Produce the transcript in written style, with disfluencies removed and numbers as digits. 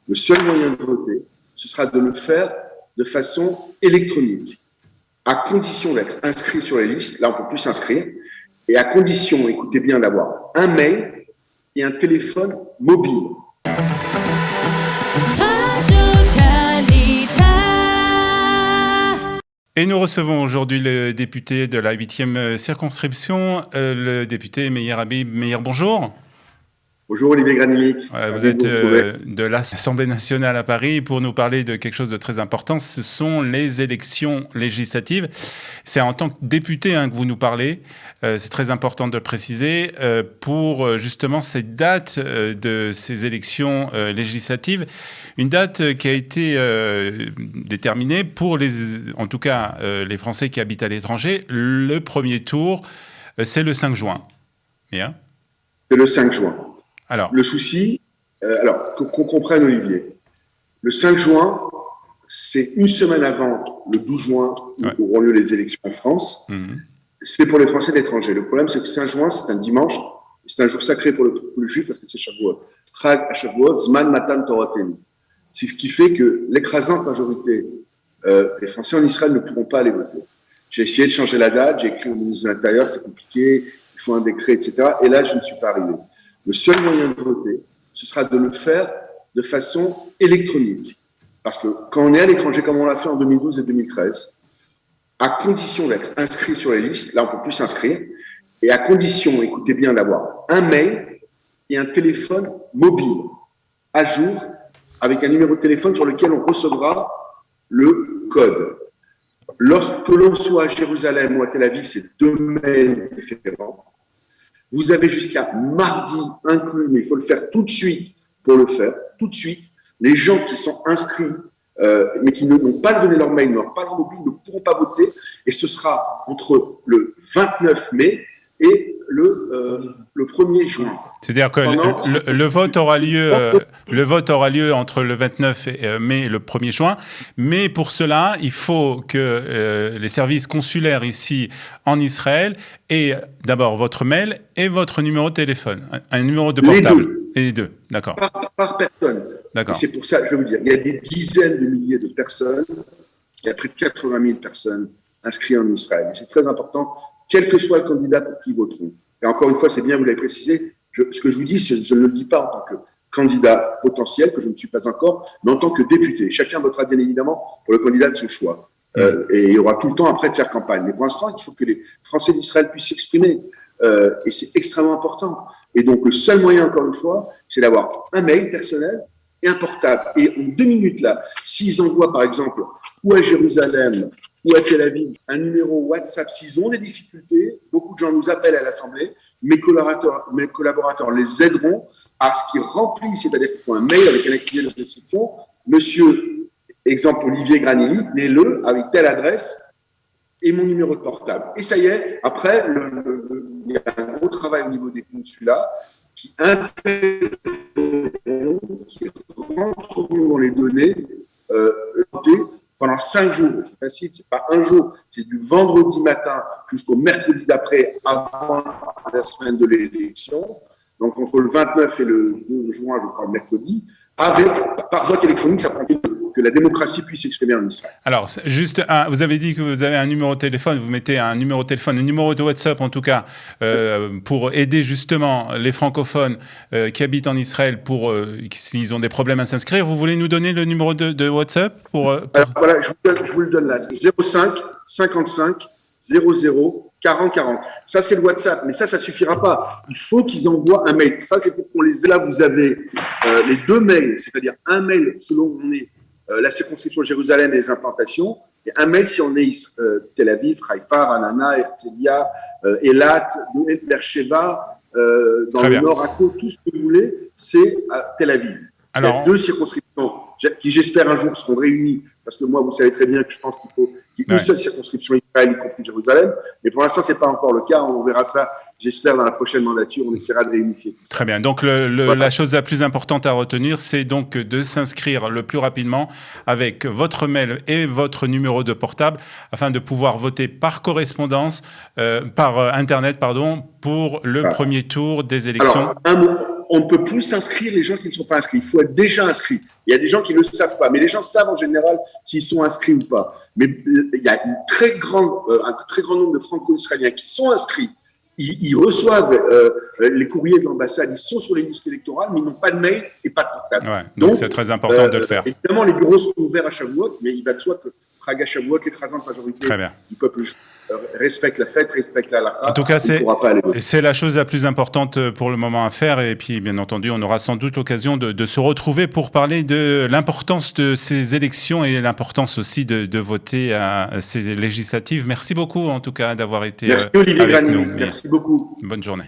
Le seul moyen de voter, ce sera de le faire de façon électronique, à condition d'être inscrit sur les listes. Là, on ne peut plus s'inscrire. Et à condition, écoutez bien, d'avoir un mail et un téléphone mobile. Et nous recevons aujourd'hui le député de la 8e circonscription, le député Meir Habib. Meir, bonjour. Bonjour Olivier Granillic. Vous êtes de l'Assemblée nationale à Paris pour nous parler de quelque chose de très important. Ce sont les élections législatives. C'est en tant que député que vous nous parlez. C'est très important de le préciser pour justement cette date de ces élections législatives. Une date qui a été déterminée pour en tout cas les Français qui habitent à l'étranger. Le premier tour, c'est le 5 juin. Bien. C'est le 5 juin. Alors, le souci, qu'on comprenne Olivier, le 5 juin, c'est une semaine avant le 12 juin où auront lieu les élections en France. C'est pour les Français de l'étranger. Le problème, c'est que 5 juin, c'est un dimanche, c'est un jour sacré pour le juif parce que c'est Shavuot. Chag Shavuot, Zman Matan Toratenu. C'est ce qui fait que l'écrasante majorité des Français en Israël ne pourront pas aller voter. J'ai essayé de changer la date, j'ai écrit au ministre de l'Intérieur, c'est compliqué, il faut un décret, etc. Et là, je ne suis pas arrivé. Le seul moyen de voter, ce sera de le faire de façon électronique. Parce que quand on est à l'étranger, comme on l'a fait en 2012 et 2013, à condition d'être inscrit sur les listes, là on ne peut plus s'inscrire, et à condition, écoutez bien, d'avoir un mail et un téléphone mobile à jour, avec un numéro de téléphone sur lequel on recevra le code. Lorsque l'on soit à Jérusalem ou à Tel Aviv, c'est 2 mails différents. Vous avez jusqu'à mardi inclus, mais il faut le faire tout de suite pour le faire, tout de suite. Les gens qui sont inscrits, mais qui n'ont pas donné leur mail, n'ont pas leur mobile, ne pourront pas voter. Et ce sera entre le 29 mai et le 1er juin. C'est-à-dire que le vote aura lieu entre le 29 mai et le 1er juin, mais pour cela, il faut que les services consulaires ici en Israël aient d'abord votre mail et votre numéro de téléphone, un numéro de portable. Les deux, d'accord. Par personne. D'accord. Et c'est pour ça que je veux vous dire, il y a des dizaines de milliers de personnes, il y a près de 80 000 personnes inscrites en Israël. C'est très important, quel que soit le candidat pour qui ils voteront. Et encore une fois, c'est bien, vous l'avez précisé, ce que je vous dis, je ne le dis pas en tant que candidat potentiel, que je ne suis pas encore, mais en tant que député. Chacun votera bien évidemment pour le candidat de son choix. Et il y aura tout le temps après de faire campagne. Mais pour l'instant, il faut que les Français d'Israël puissent s'exprimer. Et c'est extrêmement important. Et donc, le seul moyen, encore une fois, c'est d'avoir un mail personnel et un portable. Et en 2 minutes, là, s'ils envoient, par exemple, ou à Jérusalem, ou à Tel Aviv, un numéro WhatsApp, s'ils ont des difficultés, beaucoup de gens nous appellent à l'Assemblée, mes collaborateurs les aideront à ce qu'ils remplissent, c'est-à-dire qu'il faut un mail avec un accusé de description, monsieur, exemple Olivier Granillic, mets-le avec telle adresse et mon numéro de portable. Et ça y est, après, il y a un gros travail au niveau des consulats qui rentreront dans les données pendant 5 jours. C'est facile, c'est pas un jour, c'est du vendredi matin jusqu'au mercredi d'après, avant la semaine de l'élection. Donc entre le 29 et le 2 juin, je crois, le mercredi, par vote électronique, ça permet que la démocratie puisse s'exprimer en Israël. Alors, vous avez dit que vous avez un numéro de téléphone, vous mettez un numéro de téléphone, un numéro de WhatsApp en tout cas, pour aider justement les francophones qui habitent en Israël s'ils ont des problèmes à s'inscrire. Vous voulez nous donner le numéro de WhatsApp Alors, voilà, je vous le donne là. 05 55 00 40 40. Ça, c'est le WhatsApp, mais ça suffira pas. Il faut qu'ils envoient un mail. Ça, c'est pour qu'on les ait là. Vous avez les 2 mails, c'est-à-dire un mail selon où on est la circonscription Jérusalem et les implantations, et un mail si on est Tel Aviv, Haïfa, Ranana, Herzliya, Eilat, Beersheba, dans le nord, Akko, tout ce que vous voulez, c'est à Tel Aviv. Alors, il y a 2 circonscriptions qui, j'espère, un jour seront réunies, parce que moi, vous savez très bien que je pense qu'il faut qu'il y ait une seule circonscription Israël, y compris Jérusalem, mais pour l'instant, ce n'est pas encore le cas. On verra ça, j'espère, dans la prochaine mandature, on essaiera de réunifier tout ça. Très bien. Donc, la chose la plus importante à retenir, c'est donc de s'inscrire le plus rapidement avec votre mail et votre numéro de portable, afin de pouvoir voter par correspondance, par Internet, pour le premier tour des élections. Alors, on ne peut plus s'inscrire les gens qui ne sont pas inscrits. Il faut être déjà inscrit. Il y a des gens qui ne le savent pas, mais les gens savent en général s'ils sont inscrits ou pas. Mais il y a un très grand nombre de franco-israéliens qui sont inscrits. Ils reçoivent les courriers de l'ambassade, ils sont sur les listes électorales, mais ils n'ont pas de mail et pas de portable. Ouais, donc c'est très important de le faire. Évidemment, les bureaux sont ouverts à Shavuot, mais il va de soi que Chag HaShavuot, l'écrasante majorité du peuple juif respecte la fête, respecte la halakha. En tout cas, c'est la chose la plus importante pour le moment à faire. Et puis, bien entendu, on aura sans doute l'occasion de se retrouver pour parler de l'importance de ces élections et l'importance aussi de voter à ces législatives. Merci beaucoup, en tout cas, d'avoir été Merci Olivier avec Grani. nous. Merci beaucoup. Bonne journée.